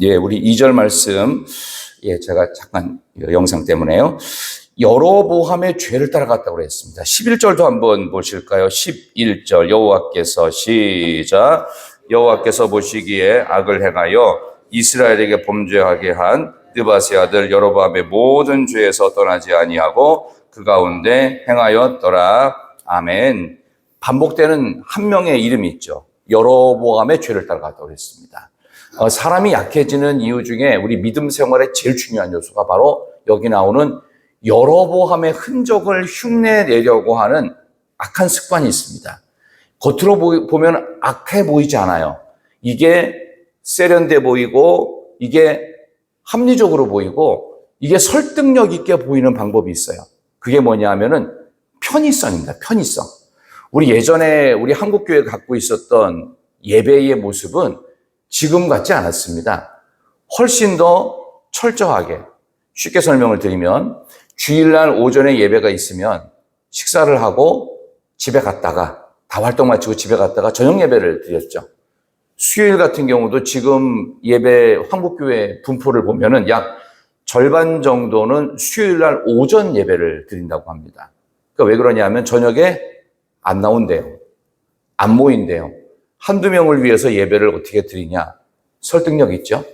예, 우리 2절 말씀, 제가 잠깐 영상 때문에요. 여로보암의 죄를 따라갔다고 그랬습니다. 11절도 한번 보실까요? 11절 여호와께서 시작. 여호와께서 보시기에 악을 행하여 이스라엘에게 범죄하게 한 느바세 아들 여로보암의 모든 죄에서 떠나지 아니하고 그 가운데 행하였더라. 아멘. 반복되는 한 명의 이름이 있죠. 여로보암의 죄를 따라갔다고 그랬습니다. 사람이 약해지는 이유 중에 우리 믿음 생활의 제일 중요한 요소가 바로 여기 나오는 여로보암의 흔적을 흉내내려고 하는 악한 습관이 있습니다. 겉으로 보면 악해 보이지 않아요. 이게 세련돼 보이고 이게 합리적으로 보이고 이게 설득력 있게 보이는 방법이 있어요. 그게 뭐냐 하면은 편의성입니다. 편의성. 우리 예전에 우리 한국교회가 갖고 있었던 예배의 모습은 지금 같지 않았습니다. 훨씬 더 철저하게, 쉽게 설명을 드리면 주일날 오전에 예배가 있으면 식사를 하고 집에 갔다가 다 활동 마치고 집에 갔다가 저녁 예배를 드렸죠. 수요일 같은 경우도 지금 예배 한국교회 분포를 보면은 약 절반 정도는 수요일날 오전 예배를 드린다고 합니다. 그러니까 왜 그러냐면 저녁에 안 나온대요. 안 모인대요. 한두 명을 위해서 예배를 어떻게 드리냐? 설득력 있죠?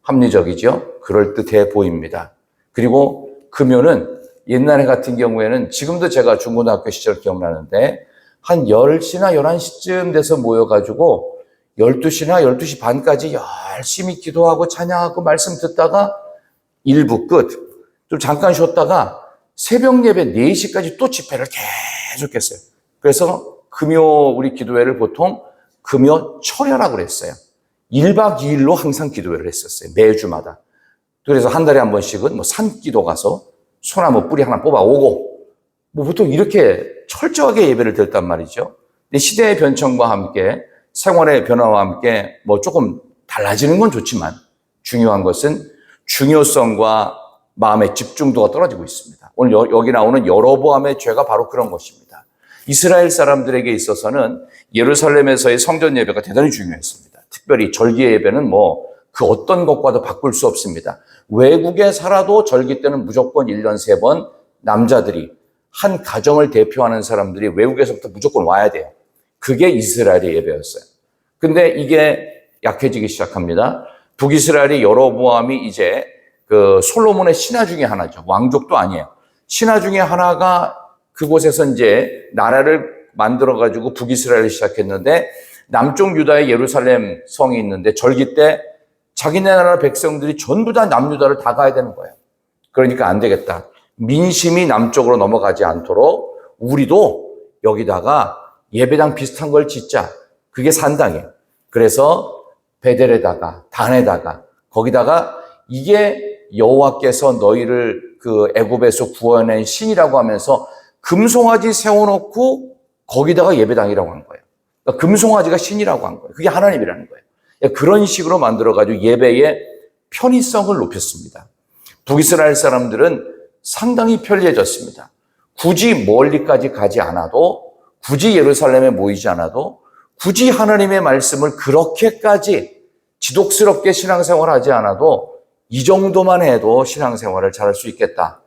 합리적이죠? 그럴듯해 보입니다. 그리고 금요는 옛날에 같은 경우에는 지금도 제가 중고등학교 시절 기억나는데 한 10시나 11시쯤 돼서 모여가지고 12시나 12시 반까지 열심히 기도하고 찬양하고 말씀 듣다가 1부 끝. 좀 잠깐 쉬었다가 새벽 예배 4시까지 또 집회를 계속했어요. 그래서 금요 우리 기도회를 보통 금요 철야라고 그랬어요. 1박 2일로 항상 기도회를 했었어요. 매주마다. 그래서 한 달에 한 번씩은 뭐 산기도 가서 소나무 뿌리 하나 뽑아오고 뭐 보통 이렇게 철저하게 예배를 드렸단 말이죠. 근데 시대의 변천과 함께 생활의 변화와 함께 뭐 조금 달라지는 건 좋지만 중요한 것은 중요성과 마음의 집중도가 떨어지고 있습니다. 오늘 여기 나오는 여로보암의 죄가 바로 그런 것입니다. 이스라엘 사람들에게 있어서는 예루살렘에서의 성전 예배가 대단히 중요했습니다. 특별히 절기 예배는 뭐 그 어떤 것과도 바꿀 수 없습니다. 외국에 살아도 절기 때는 무조건 1년 3번 남자들이 한 가정을 대표하는 사람들이 외국에서부터 무조건 와야 돼요. 그게 이스라엘의 예배였어요. 근데 이게 약해지기 시작합니다. 북이스라엘의 여로보암이 이제 그 솔로몬의 신하 중에 하나죠. 왕족도 아니에요. 신하 중에 하나가 그곳에서 이제 나라를 만들어가지고 북이스라엘을 시작했는데 남쪽 유다에 예루살렘 성이 있는데 절기 때 자기네 나라 백성들이 전부 다 남유다를 다 가야 되는 거예요. 그러니까 안 되겠다. 민심이 남쪽으로 넘어가지 않도록 우리도 여기다가 예배당 비슷한 걸 짓자. 그게 산당이에요. 그래서 베델에다가 단에다가 거기다가 이게 여호와께서 너희를 그 애굽에서 구원한 신이라고 하면서 금송아지 세워놓고 거기다가 예배당이라고 한 거예요. 그러니까 금송아지가 신이라고 한 거예요. 그게 하나님이라는 거예요. 그런 식으로 만들어가지고 예배의 편의성을 높였습니다. 북이스라엘 사람들은 상당히 편리해졌습니다. 굳이 멀리까지 가지 않아도, 굳이 예루살렘에 모이지 않아도, 굳이 하나님의 말씀을 그렇게까지 지독스럽게 신앙생활하지 않아도 이 정도만 해도 신앙생활을 잘할 수 있겠다.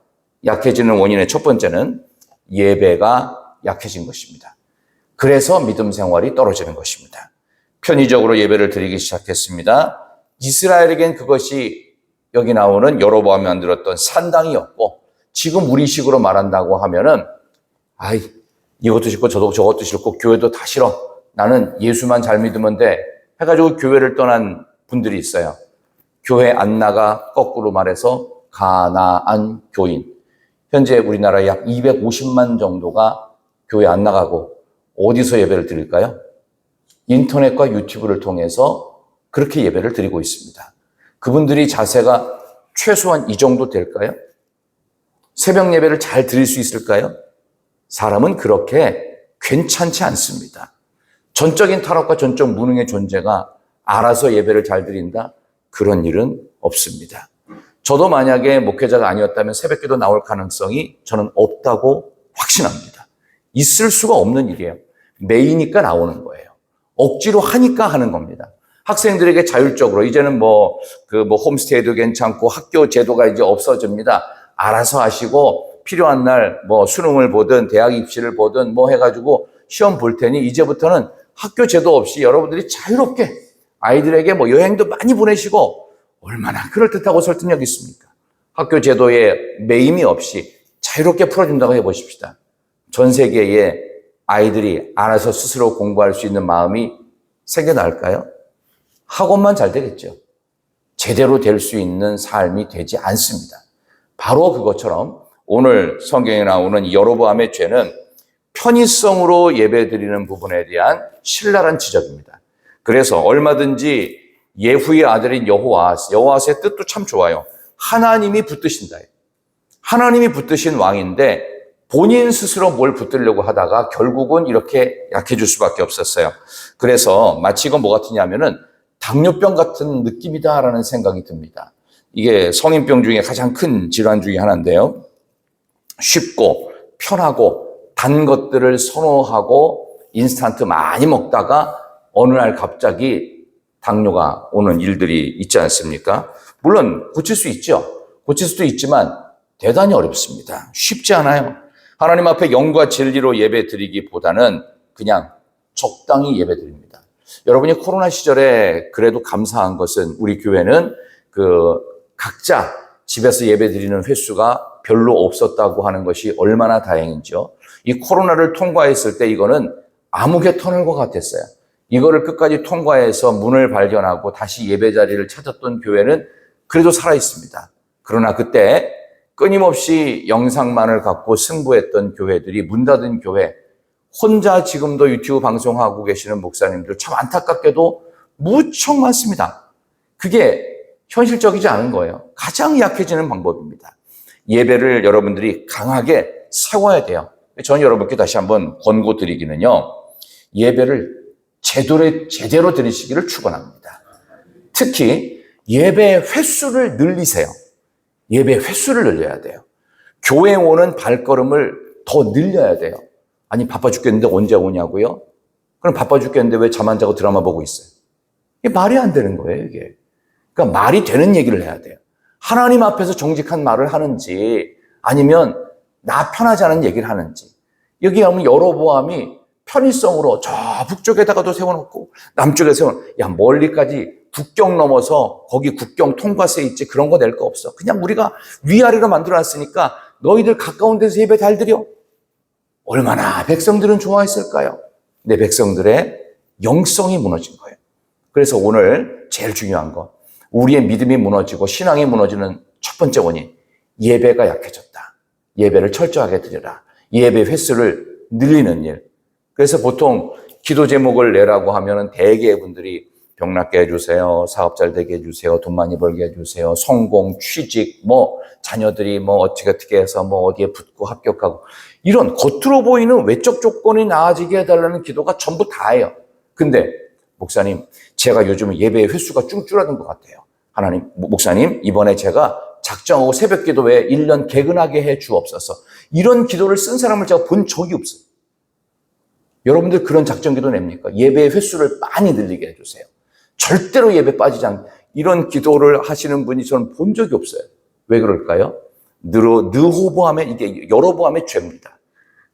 약해지는 원인의 첫 번째는 예배가 약해진 것입니다. 그래서 믿음 생활이 떨어지는 것입니다. 편의적으로 예배를 드리기 시작했습니다. 이스라엘에겐 그것이 여기 나오는 여로보암이 만들었던 산당이었고 지금 우리식으로 말한다고 하면은 이것도 싫고 저것도 싫고 교회도 다 싫어. 나는 예수만 잘 믿으면 돼. 해가지고 교회를 떠난 분들이 있어요. 교회 안 나가 거꾸로 말해서 가나안 교인. 현재 우리나라에 약 250만 정도가 교회 안 나가고 어디서 예배를 드릴까요? 인터넷과 유튜브를 통해서 그렇게 예배를 드리고 있습니다. 그분들이 자세가 최소한 이 정도 될까요? 새벽 예배를 잘 드릴 수 있을까요? 사람은 그렇게 괜찮지 않습니다. 전적인 타락과 전적 무능의 존재가 알아서 예배를 잘 드린다? 그런 일은 없습니다. 저도 만약에 목회자가 아니었다면 새벽기도 나올 가능성이 저는 없다고 확신합니다. 있을 수가 없는 일이에요. 매이니까 나오는 거예요. 억지로 하니까 하는 겁니다. 학생들에게 자율적으로 이제는 홈스테이도 괜찮고 학교 제도가 이제 없어집니다. 알아서 하시고 필요한 날 수능을 보든 대학 입시를 보든 해가지고 시험 볼 테니 이제부터는 학교 제도 없이 여러분들이 자유롭게 아이들에게 여행도 많이 보내시고 얼마나 그럴듯하고 설득력 있습니까? 학교 제도에 매임이 없이 자유롭게 풀어준다고 해보십시다. 전 세계에 아이들이 알아서 스스로 공부할 수 있는 마음이 생겨날까요? 학업만 잘 되겠죠. 제대로 될 수 있는 삶이 되지 않습니다. 바로 그것처럼 오늘 성경에 나오는 여로보암의 죄는 편의성으로 예배드리는 부분에 대한 신랄한 지적입니다. 그래서 얼마든지 예후의 아들인 여호아스의 뜻도 참 좋아요. 하나님이 붙드신다. 하나님이 붙드신 왕인데 본인 스스로 뭘 붙들려고 하다가 결국은 이렇게 약해질 수밖에 없었어요. 그래서 마치 이건 뭐 같으냐면은 당뇨병 같은 느낌이다라는 생각이 듭니다. 이게 성인병 중에 가장 큰 질환 중에 하나인데요. 쉽고 편하고 단 것들을 선호하고 인스턴트 많이 먹다가 어느 날 갑자기 당뇨가 오는 일들이 있지 않습니까? 물론 고칠 수 있죠. 고칠 수도 있지만 대단히 어렵습니다. 쉽지 않아요. 하나님 앞에 영과 진리로 예배 드리기보다는 그냥 적당히 예배 드립니다. 여러분이 코로나 시절에 그래도 감사한 것은 우리 교회는 각자 집에서 예배 드리는 횟수가 별로 없었다고 하는 것이 얼마나 다행인지요. 이 코로나를 통과했을 때 이거는 암흑의 터널과 같았어요. 이거를 끝까지 통과해서 문을 발견하고 다시 예배 자리를 찾았던 교회는 그래도 살아있습니다. 그러나 그때 끊임없이 영상만을 갖고 승부했던 교회들이 문 닫은 교회, 혼자 지금도 유튜브 방송하고 계시는 목사님들 참 안타깝게도 무척 많습니다. 그게 현실적이지 않은 거예요. 가장 약해지는 방법입니다. 예배를 여러분들이 강하게 세워야 돼요. 저는 여러분께 다시 한번 권고드리기는요. 예배를 제대로 드리시기를 축원합니다. 특히 예배 횟수를 늘리세요. 예배 횟수를 늘려야 돼요. 교회 오는 발걸음을 더 늘려야 돼요. 아니 바빠 죽겠는데 언제 오냐고요? 그럼 바빠 죽겠는데 왜 잠 안 자고 드라마 보고 있어요? 이게 말이 안 되는 거예요, 이게. 그러니까 말이 되는 얘기를 해야 돼요. 하나님 앞에서 정직한 말을 하는지 아니면 나 편하지 않은 얘기를 하는지. 여기 가면 여로보암이 편의성으로 저 북쪽에다가도 세워놓고 남쪽에 야 멀리까지 국경 넘어서 거기 국경 통과세 있지 그런 거 낼 거 없어. 그냥 우리가 위아래로 만들어놨으니까 너희들 가까운 데서 예배 잘 드려. 얼마나 백성들은 좋아했을까요? 내 백성들의 영성이 무너진 거예요. 그래서 오늘 제일 중요한 거 우리의 믿음이 무너지고 신앙이 무너지는 첫 번째 원인 예배가 약해졌다. 예배를 철저하게 드려라. 예배 횟수를 늘리는 일. 그래서 보통 기도 제목을 내라고 하면은 대개의 분들이 병 낫게 해주세요. 사업 잘 되게 해주세요. 돈 많이 벌게 해주세요. 성공, 취직, 자녀들이 어떻게 해서 어디에 붙고 합격하고 이런 겉으로 보이는 외적 조건이 나아지게 해달라는 기도가 전부 다예요. 근데 목사님, 제가 요즘 예배 횟수가 쭉 줄어든 것 같아요. 하나님, 목사님, 이번에 제가 작정하고 새벽 기도에 1년 개근하게 해 주옵소서. 이런 기도를 쓴 사람을 제가 본 적이 없어요. 여러분들 그런 작정 기도 냅니까? 예배의 횟수를 많이 늘리게 해주세요. 절대로 예배 빠지지 않게 이런 기도를 하시는 분이 저는 본 적이 없어요. 왜 그럴까요? 느호보암의 이게 여로보암의 죄입니다.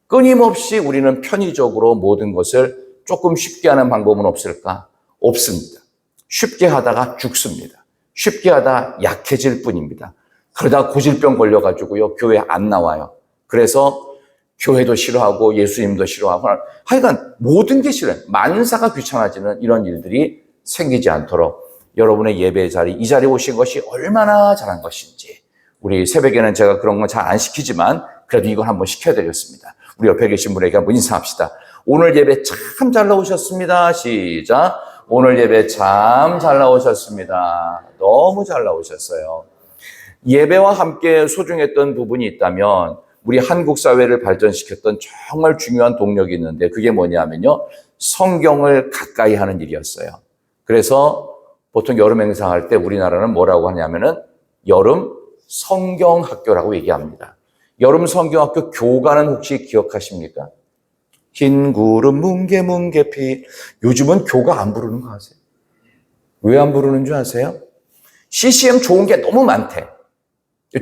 끊임없이 우리는 편의적으로 모든 것을 조금 쉽게 하는 방법은 없을까? 없습니다. 쉽게 하다가 죽습니다. 쉽게 하다 약해질 뿐입니다. 그러다 고질병 걸려가지고요 교회 안 나와요. 그래서 교회도 싫어하고 예수님도 싫어하고 하여간 모든 게 싫어요. 만사가 귀찮아지는 이런 일들이 생기지 않도록 여러분의 예배 자리, 이 자리에 오신 것이 얼마나 잘한 것인지 우리 새벽에는 제가 그런 건 잘 안 시키지만 그래도 이건 한번 시켜드렸습니다. 우리 옆에 계신 분에게 한번 인사합시다. 오늘 예배 참 잘 나오셨습니다. 시작. 오늘 예배 참 잘 나오셨습니다. 너무 잘 나오셨어요. 예배와 함께 소중했던 부분이 있다면 우리 한국 사회를 발전시켰던 정말 중요한 동력이 있는데 그게 뭐냐면요. 성경을 가까이 하는 일이었어요. 그래서 보통 여름 행사할 때 우리나라는 뭐라고 하냐면은 여름 성경학교라고 얘기합니다. 여름 성경학교 교가는 혹시 기억하십니까? 흰 구름 뭉게뭉게 피. 요즘은 교가 안 부르는 거 아세요? 왜 안 부르는 줄 아세요? CCM 좋은 게 너무 많대.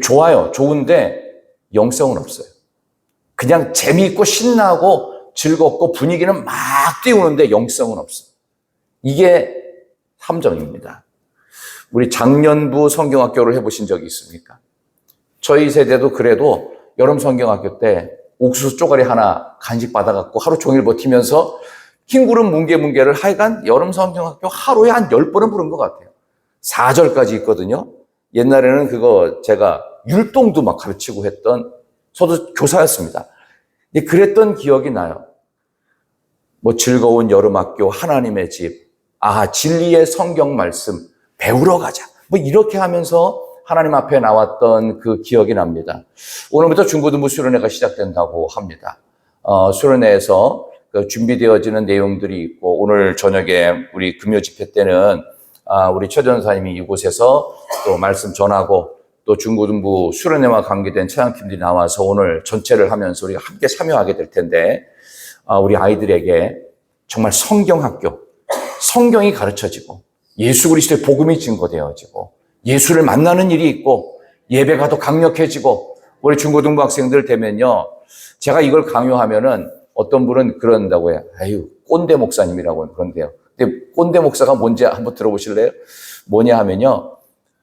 좋아요. 좋은데 영성은 없어요. 그냥 재미있고 신나고 즐겁고 분위기는 막 띄우는데 영성은 없어요. 이게 함정입니다. 우리 작년부 성경학교를 해보신 적이 있습니까? 저희 세대도 그래도 여름 성경학교 때 옥수수 쪼가리 하나 간식 받아갖고 하루 종일 버티면서 흰구름 뭉게뭉게를 하여간 여름 성경학교 하루에 한 10번은 부른 것 같아요. 4절까지 있거든요. 옛날에는 그거 제가 율동도 막 가르치고 했던, 저도 교사였습니다. 그랬던 기억이 나요. 뭐 즐거운 여름학교, 하나님의 집, 진리의 성경 말씀 배우러 가자. 뭐 이렇게 하면서 하나님 앞에 나왔던 그 기억이 납니다. 오늘부터 중고등부 수련회가 시작된다고 합니다. 수련회에서 준비되어지는 내용들이 있고, 오늘 저녁에 우리 금요 집회 때는 우리 최 전사님이 이곳에서 또 말씀 전하고, 또 중고등부 수련회와 관계된 찬양팀들이 나와서 오늘 전체를 하면서 우리가 함께 참여하게 될 텐데, 우리 아이들에게 정말 성경학교, 성경이 가르쳐지고 예수 그리스도의 복음이 증거되어지고 예수를 만나는 일이 있고 예배가 더 강력해지고, 우리 중고등부 학생들 되면요, 제가 이걸 강요하면은 어떤 분은 그런다고 해요. 꼰대 목사님이라고 그런데요. 근데 꼰대 목사가 뭔지 한번 들어보실래요? 뭐냐 하면요,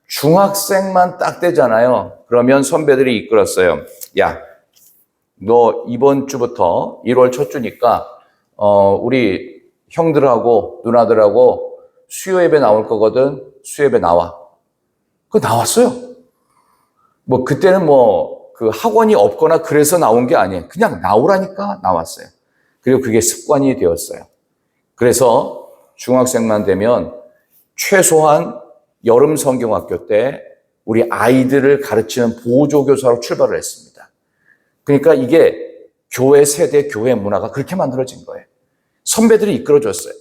중학생만 딱 되잖아요. 그러면 선배들이 이끌었어요. 야, 너 이번 주부터 1월 첫 주니까 우리 형들하고 누나들하고 수요 예배 나올 거거든. 수요 예배 나와. 그거 나왔어요. 뭐 그때는 뭐 그 학원이 없거나 그래서 나온 게 아니에요. 그냥 나오라니까 나왔어요. 그리고 그게 습관이 되었어요. 그래서 중학생만 되면 최소한 여름 성경학교 때 우리 아이들을 가르치는 보조교사로 출발을 했습니다. 그러니까 이게 교회 세대, 교회 문화가 그렇게 만들어진 거예요. 선배들이 이끌어줬어요.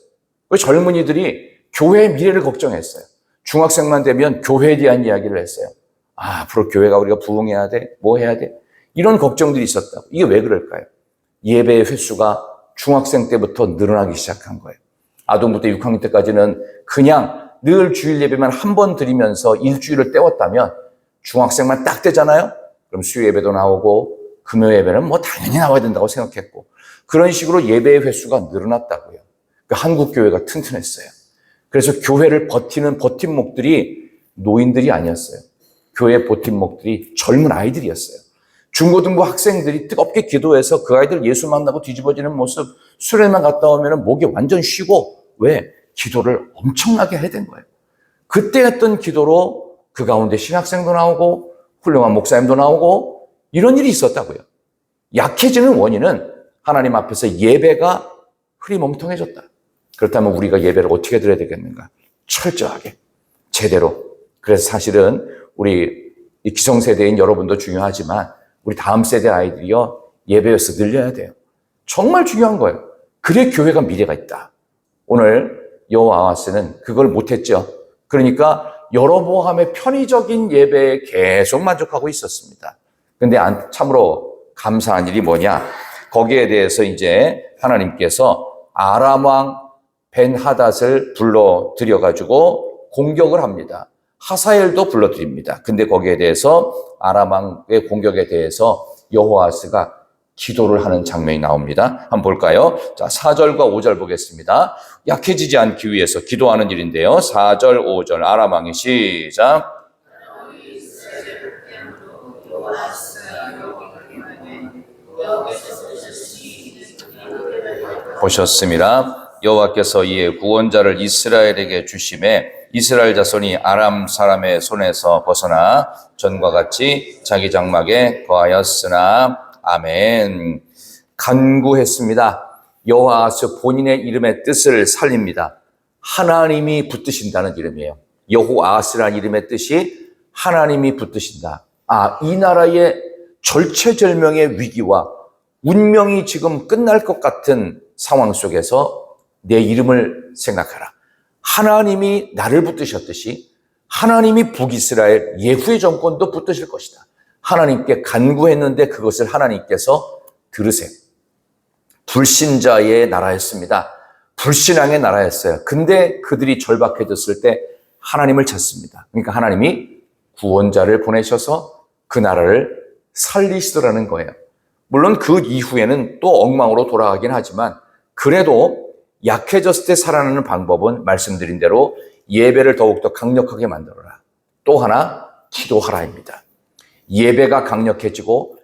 젊은이들이 교회의 미래를 걱정했어요. 중학생만 되면 교회에 대한 이야기를 했어요. 앞으로 교회가 우리가 부흥해야 돼? 뭐 해야 돼? 이런 걱정들이 있었다고. 이게 왜 그럴까요? 예배의 횟수가 중학생 때부터 늘어나기 시작한 거예요. 아동부 때 6학년 때까지는 그냥 늘 주일 예배만 한 번 드리면서 일주일을 때웠다면 중학생만 딱 되잖아요? 그럼 수요 예배도 나오고 금요 예배는 뭐 당연히 나와야 된다고 생각했고, 그런 식으로 예배의 횟수가 늘어났다고요. 그러니까 한국 교회가 튼튼했어요. 그래서 교회를 버티는 버팀목들이 노인들이 아니었어요. 교회 버팀목들이 젊은 아이들이었어요. 중고등부 학생들이 뜨겁게 기도해서 그 아이들 예수 만나고 뒤집어지는 모습, 수련회만 갔다 오면 목이 완전 쉬고, 왜? 기도를 엄청나게 해야 된 거예요. 그때 했던 기도로 그 가운데 신학생도 나오고 훌륭한 목사님도 나오고 이런 일이 있었다고요. 약해지는 원인은 하나님 앞에서 예배가 흐리멍텅해졌다. 그렇다면 우리가 예배를 어떻게 드려야 되겠는가? 철저하게, 제대로. 그래서 사실은 우리 기성세대인 여러분도 중요하지만 우리 다음 세대 아이들이요, 예배에서 늘려야 돼요. 정말 중요한 거예요. 그래 교회가 미래가 있다. 오늘 여호와스는 그걸 못했죠. 그러니까 여로보암의 편의적인 예배에 계속 만족하고 있었습니다. 근데 참으로 감사한 일이 뭐냐? 거기에 대해서 이제 하나님께서 아람 왕 벤하닷을 불러들여가지고 공격을 합니다. 하사엘도 불러드립니다. 근데 거기에 대해서 아람 왕의 공격에 대해서 여호아스가 기도를 하는 장면이 나옵니다. 한번 볼까요? 자, 4절과 5절 보겠습니다. 약해지지 않기 위해서 기도하는 일인데요. 4절, 5절 아람 왕이 시작. 보셨습니다. 여호와께서 이에 구원자를 이스라엘에게 주심에 이스라엘 자손이 아람 사람의 손에서 벗어나 전과 같이 자기 장막에 거하였으나. 아멘. 간구했습니다. 여호아스 본인의 이름의 뜻을 살립니다. 하나님이 붙드신다는 이름이에요. 여호아스라는 이름의 뜻이 하나님이 붙드신다. 이 나라의 절체절명의 위기와 운명이 지금 끝날 것 같은 상황 속에서 내 이름을 생각하라. 하나님이 나를 붙드셨듯이 하나님이 북이스라엘 예후의 정권도 붙드실 것이다. 하나님께 간구했는데 그것을 하나님께서 들으세요. 불신자의 나라였습니다. 불신앙의 나라였어요. 근데 그들이 절박해졌을 때 하나님을 찾습니다. 그러니까 하나님이 구원자를 보내셔서 그 나라를 살리시더라는 거예요. 물론 그 이후에는 또 엉망으로 돌아가긴 하지만 그래도 약해졌을 때 살아나는 방법은 말씀드린 대로 예배를 더욱더 강력하게 만들어라. 또 하나 기도하라입니다. 예배가 강력해지고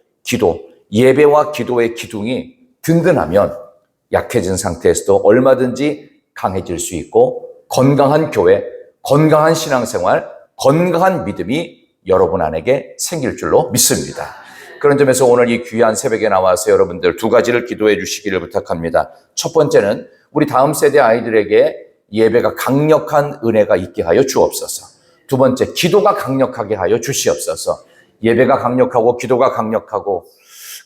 예배와 기도의 기둥이 든든하면 약해진 상태에서도 얼마든지 강해질 수 있고 건강한 교회, 건강한 신앙생활, 건강한 믿음이 여러분 안에게 생길 줄로 믿습니다. 그런 점에서 오늘 이 귀한 새벽에 나와서 여러분들 두 가지를 기도해 주시기를 부탁합니다. 첫 번째는 우리 다음 세대 아이들에게 예배가 강력한 은혜가 있게 하여 주옵소서. 두 번째, 기도가 강력하게 하여 주시옵소서. 예배가 강력하고 기도가 강력하고,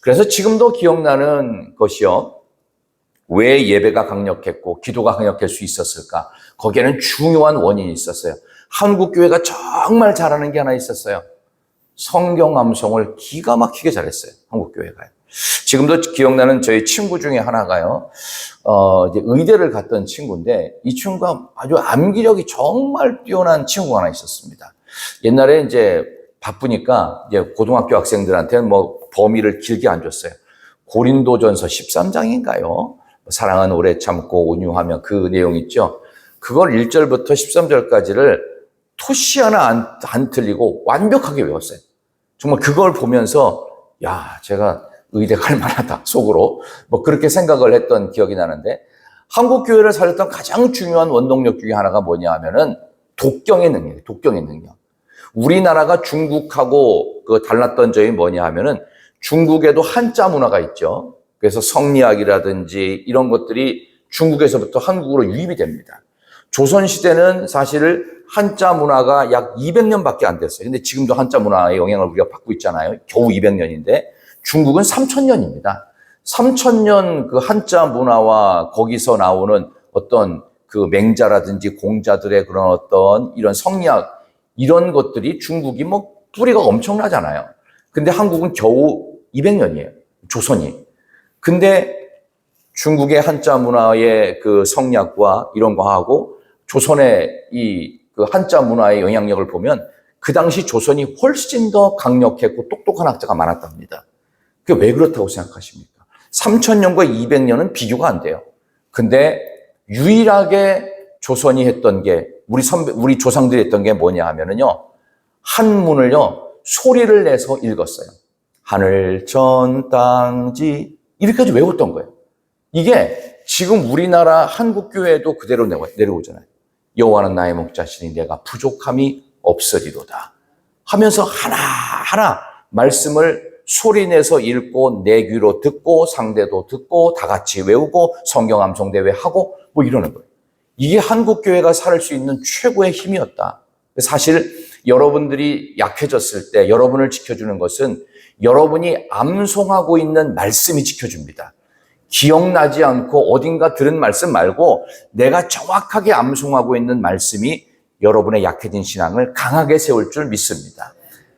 그래서 지금도 기억나는 것이요, 왜 예배가 강력했고 기도가 강력할 수 있었을까? 거기에는 중요한 원인이 있었어요. 한국 교회가 정말 잘하는 게 하나 있었어요. 성경 암송을 기가 막히게 잘했어요. 한국 교회가요. 지금도 기억나는 저희 친구 중에 하나가요, 이제 의대를 갔던 친구인데, 이 친구가 아주 암기력이 정말 뛰어난 친구가 하나 있었습니다. 옛날에 이제 바쁘니까 이제 고등학교 학생들한테는 뭐 범위를 길게 안 줬어요. 고린도전서 13장인가요? 사랑은 오래 참고 온유하며, 그 내용 있죠. 그걸 1절부터 13절까지를 토시 하나 안 틀리고 완벽하게 외웠어요. 정말 그걸 보면서 야, 제가 의대 갈 만하다 속으로 뭐 그렇게 생각을 했던 기억이 나는데, 한국 교회를 살렸던 가장 중요한 원동력 중에 하나가 뭐냐 하면은 독경의 능력이에요. 독경의 능력. 우리나라가 중국하고 달랐던 점이 뭐냐 하면은 중국에도 한자 문화가 있죠. 그래서 성리학이라든지 이런 것들이 중국에서부터 한국으로 유입이 됩니다. 조선시대는 사실 한자 문화가 약 200년밖에 안 됐어요. 근데 지금도 한자 문화의 영향을 우리가 받고 있잖아요. 겨우 200년인데 중국은 3000년입니다. 3000년 그 한자 문화와 거기서 나오는 어떤 그 맹자라든지 공자들의 그런 어떤 이런 성리학, 이런 것들이 중국이 뭐 뿌리가 엄청나잖아요. 근데 한국은 겨우 200년이에요. 조선이. 근데 중국의 한자 문화의 그 성리학과 이런 거 하고 조선의 이 그 한자 문화의 영향력을 보면 그 당시 조선이 훨씬 더 강력했고 똑똑한 학자가 많았답니다. 그게 왜 그렇다고 생각하십니까? 3000년과 200년은 비교가 안 돼요. 근데 유일하게 조선이 했던 게, 우리 조상들이 했던 게 뭐냐 하면은요, 한문을요, 소리를 내서 읽었어요. 하늘, 천, 땅지, 이렇게까지 외웠던 거예요. 이게 지금 우리나라 한국교회도 그대로 내려오잖아요. 여호와는 나의 목자시니 내가 부족함이 없으리로다 하면서 하나하나 말씀을 소리내서 읽고 내 귀로 듣고 상대도 듣고 다 같이 외우고 성경 암송대회 하고 뭐 이러는 거예요. 이게 한국교회가 살 수 있는 최고의 힘이었다. 사실 여러분들이 약해졌을 때 여러분을 지켜주는 것은 여러분이 암송하고 있는 말씀이 지켜줍니다. 기억나지 않고 어딘가 들은 말씀 말고 내가 정확하게 암송하고 있는 말씀이 여러분의 약해진 신앙을 강하게 세울 줄 믿습니다.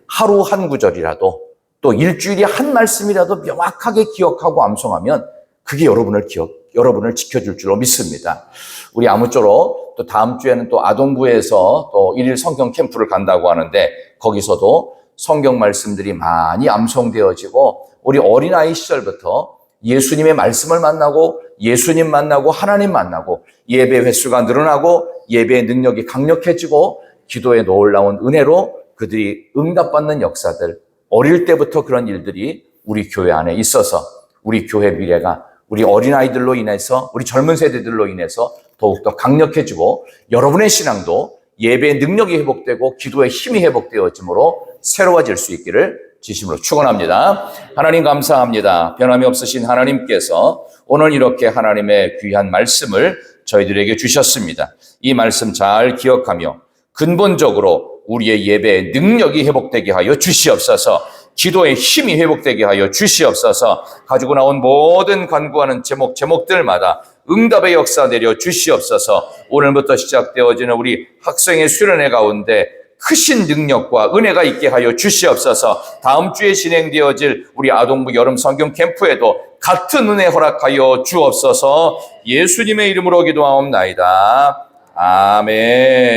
하루 한 구절이라도 또 일주일에 한 말씀이라도 명확하게 기억하고 암송하면 그게 여러분을 지켜줄 줄로 믿습니다. 우리 아무쪼록 또 다음 주에는 또 아동부에서 또 1일 성경 캠프를 간다고 하는데, 거기서도 성경 말씀들이 많이 암송되어지고 우리 어린아이 시절부터 예수님의 말씀을 만나고 예수님 만나고 하나님 만나고 예배 횟수가 늘어나고 예배의 능력이 강력해지고 기도에 놀라운 은혜로 그들이 응답받는 역사들, 어릴 때부터 그런 일들이 우리 교회 안에 있어서 우리 교회 미래가 우리 어린아이들로 인해서 우리 젊은 세대들로 인해서 더욱더 강력해지고 여러분의 신앙도 예배의 능력이 회복되고 기도의 힘이 회복되어짐으로 새로워질 수 있기를 진심으로 축원합니다. 하나님 감사합니다. 변함이 없으신 하나님께서 오늘 이렇게 하나님의 귀한 말씀을 저희들에게 주셨습니다. 이 말씀 잘 기억하며 근본적으로 우리의 예배의 능력이 회복되게 하여 주시옵소서. 기도의 힘이 회복되게 하여 주시옵소서. 가지고 나온 모든 간구하는 제목들마다 응답의 역사 내려 주시옵소서. 오늘부터 시작되어지는 우리 학생의 수련회 가운데 크신 능력과 은혜가 있게 하여 주시옵소서. 다음 주에 진행되어질 우리 아동부 여름 성경 캠프에도 같은 은혜 허락하여 주옵소서. 예수님의 이름으로 기도하옵나이다. 아멘.